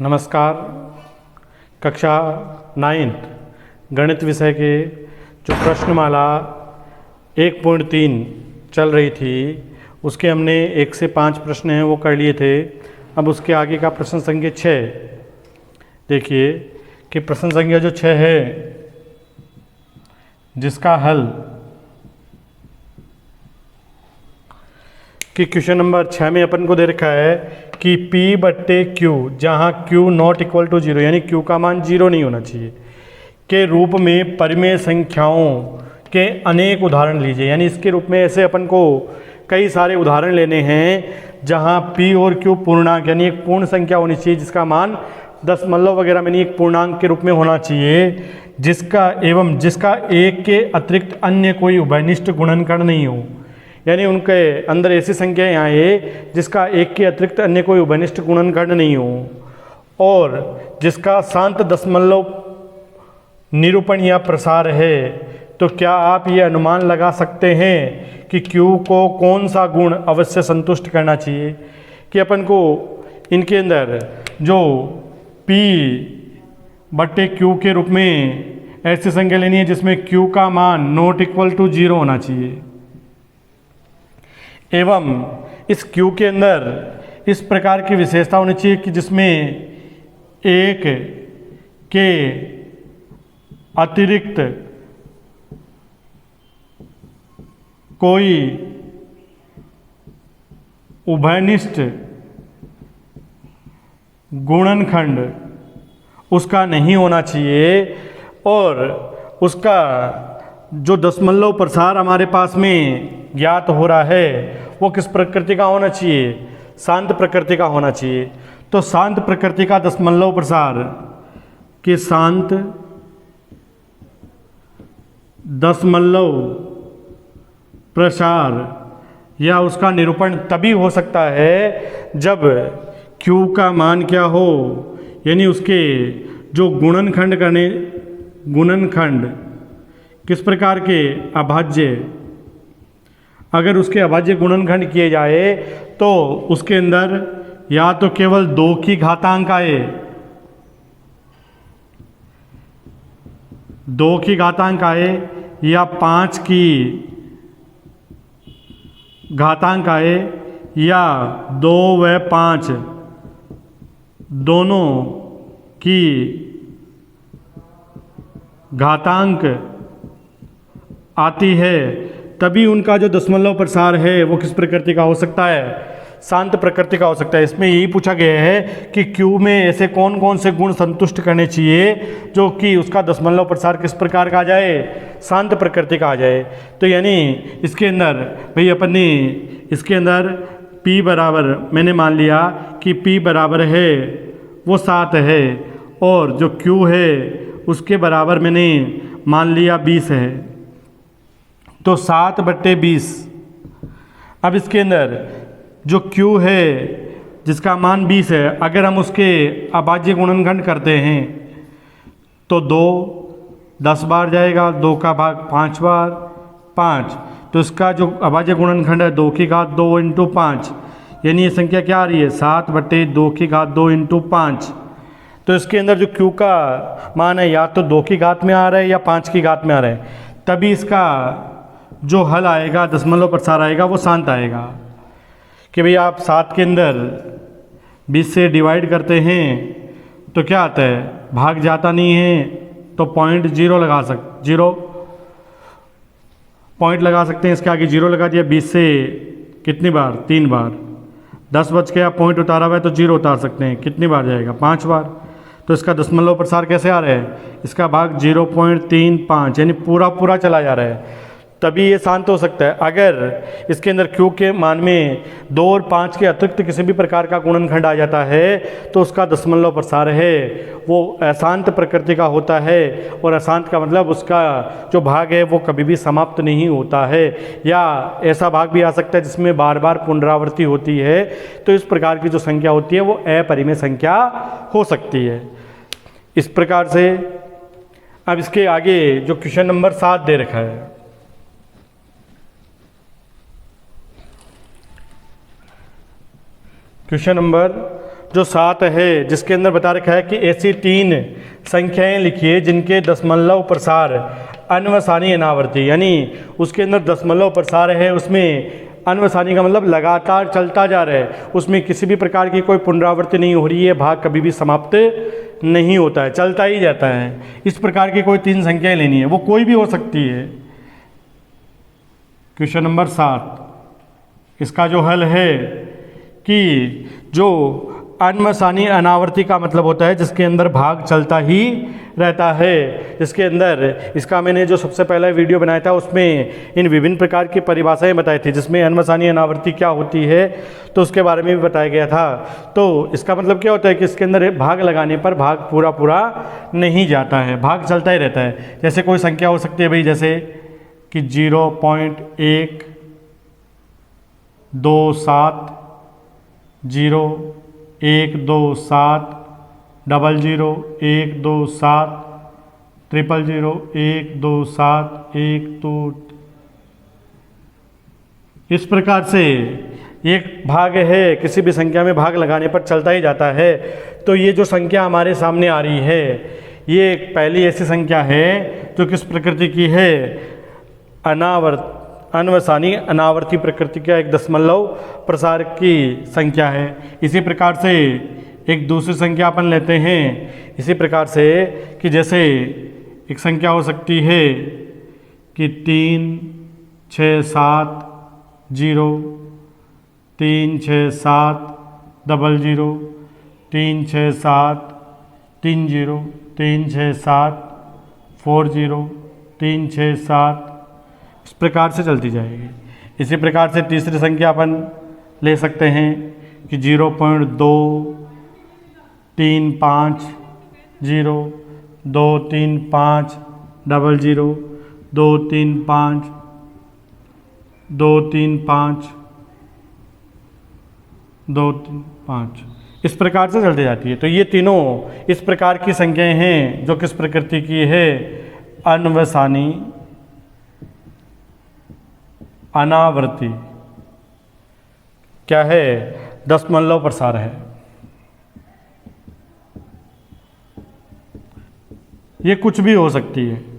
नमस्कार। कक्षा 9th गणित विषय के जो प्रश्नमाला 1.3 चल रही थी उसके हमने 1 से 5 प्रश्न हैं वो कर लिए थे। अब उसके आगे का प्रश्न संख्या 6 देखिए कि प्रश्न संख्या जो 6 है जिसका हल कि क्वेश्चन नंबर 6 में अपन को दे रखा है कि P/Q जहाँ Q नॉट इक्वल टू 0 यानी Q का मान 0 नहीं होना चाहिए के रूप में परिमेय संख्याओं के अनेक उदाहरण लीजिए। यानी इसके रूप में ऐसे अपन को कई सारे उदाहरण लेने हैं जहाँ P और Q पूर्णांक यानी एक पूर्ण संख्या होनी चाहिए जिसका मान दशमलव वगैरह में नहीं एक पूर्णांक के रूप में होना चाहिए, जिसका एक के अतिरिक्त अन्य कोई उभयनिष्ठ गुणनखंड नहीं हो। यानी उनके अंदर ऐसी संख्याएं आए जिसका एक के अतिरिक्त अन्य कोई उभयनिष्ठ गुणनखंड नहीं हो और जिसका शांत दशमलव निरूपण या प्रसार है। तो क्या आप ये अनुमान लगा सकते हैं कि Q को कौन सा गुण अवश्य संतुष्ट करना चाहिए कि अपन को इनके अंदर जो P/Q के रूप में ऐसी संख्या लेनी है जिसमें Q का मान नॉट इक्वल टू 0 होना चाहिए एवं इस Q के अंदर इस प्रकार की विशेषता होनी चाहिए कि जिसमें एक के अतिरिक्त कोई उभयनिष्ठ गुणनखंड उसका नहीं होना चाहिए और उसका जो दशमलव प्रसार हमारे पास में ज्ञात हो रहा है वो किस प्रकृति का होना चाहिए, शांत प्रकृति का होना चाहिए। तो शांत प्रकृति का दशमलव प्रसार के शांत दशमलव प्रसार या उसका निरूपण तभी हो सकता है जब Q का मान क्या हो, यानी उसके जो गुणनखंड किस प्रकार के अभाज्य, अगर उसके अभाज्य गुणनखंड किए जाए तो उसके अंदर या तो केवल 2 की घातांक आए, 2 की घातांक आए या 5 की घातांक आए या 2 व 5 दोनों की घातांक आती है, तभी उनका जो दशमलव प्रसार है वो किस प्रकृति का हो सकता है, शांत प्रकृति का हो सकता है। इसमें यही पूछा गया है कि Q में ऐसे कौन कौन से गुण संतुष्ट करने चाहिए जो कि उसका दशमलव प्रसार किस प्रकार का आ जाए, शांत प्रकृति का आ जाए। तो यानी इसके अंदर भाई अपन ने इसके अंदर P बराबर मैंने मान लिया कि P बराबर है वो 7 है और जो Q है उसके बराबर मैंने मान लिया 20 है, तो 7/20। अब इसके अंदर जो Q है जिसका मान 20 है, अगर हम उसके अभाज्य गुणनखंड करते हैं तो 2 10 बार जाएगा, 2 का भाग 5 बार 5, तो इसका जो अभाज्य गुणनखंड है 2 की घात 2 × 5, यानी ये संख्या क्या आ रही है 7/2 की घात 2 × 5। तो इसके अंदर जो Q का मान है या तो 2 की घात में आ रहा है या 5 की घात में आ रहा है, तभी इसका जो हल आएगा दशमलव प्रसार आएगा वो शांत आएगा। कि भाई आप 7 के अंदर 20 से डिवाइड करते हैं तो क्या आता है, भाग जाता नहीं है तो पॉइंट लगा सकते हैं, इसके आगे 0 लगा दिया। 20 से कितनी बार 3 बार, 10 बच गया पॉइंट उतारा हुआ है तो 0 उतार सकते हैं, कितनी बार जाएगा 5 बार। तो इसका दशमलव प्रसार कैसे आ रहा है, इसका भाग 0.35 यानी पूरा चला जा रहा है, तभी ये शांत हो सकता है। अगर इसके अंदर Q के मान में 2 और 5 के अतिरिक्त किसी भी प्रकार का गुणनखंड आ जाता है तो उसका दशमलव प्रसार है वो अशांत प्रकृति का होता है और अशांत का मतलब उसका जो भाग है वो कभी भी समाप्त नहीं होता है, या ऐसा भाग भी आ सकता है जिसमें बार बार पुनरावृत्ति होती है। तो इस प्रकार की जो संख्या होती है वो अपरिमेय संख्या हो सकती है। इस प्रकार से अब इसके आगे जो क्वेश्चन नंबर 7 दे रखा है, क्वेश्चन नंबर जो 7 है जिसके अंदर बता रखा है कि ऐसी 3 संख्याएं लिखिए जिनके दशमलव प्रसार अन्वसानी अनावर्ती, यानी उसके अंदर दशमलव प्रसार है, उसमें अन्वसानी का मतलब लगातार चलता जा रहा है, उसमें किसी भी प्रकार की कोई पुनरावृत्ति नहीं हो रही है, भाग कभी भी समाप्त नहीं होता है, चलता ही जाता है। इस प्रकार की कोई 3 संख्याएं लेनी है, वो कोई भी हो सकती है। क्वेश्चन नंबर 7, इसका जो हल है कि जो अन्वसानी अनावर्ती का मतलब होता है जिसके अंदर भाग चलता ही रहता है, जिसके अंदर इसका मैंने जो सबसे पहला वीडियो बनाया था उसमें इन विभिन्न प्रकार की परिभाषाएं बताई थी, जिसमें अन्वसानी अनावर्ती क्या होती है तो उसके बारे में भी बताया गया था। तो इसका मतलब क्या होता है कि इसके अंदर भाग लगाने पर भाग पूरा पूरा नहीं जाता है, भाग चलता ही रहता है। जैसे कोई संख्या हो सकती है भाई, जैसे कि 0.127 0 127 00 127 000 127 1 इस प्रकार से एक भाग है, किसी भी संख्या में भाग लगाने पर चलता ही जाता है। तो ये जो संख्या हमारे सामने आ रही है, ये एक पहली ऐसी संख्या है जो किस प्रकृति की है, अन्वसानी अनावर्ती प्रकृति का एक दशमलव प्रसार की संख्या है। इसी प्रकार से एक दूसरी संख्या अपन लेते हैं, इसी प्रकार से कि जैसे एक संख्या हो सकती है कि 3 6 7 0 3 6 7 00 3 6 7 30 3 6 7 40 3 6 7, इस प्रकार से चलती जाएगी। इसी प्रकार से तीसरी संख्या अपन ले सकते हैं कि 0.2350 235 00 235 235 235, इस प्रकार से चलती जाती है। तो ये तीनों इस प्रकार की संख्याएं हैं जो किस प्रकृति की है, अन्वसानी अनावर्ती क्या है, दशमलव प्रसार है। ये कुछ भी हो सकती है।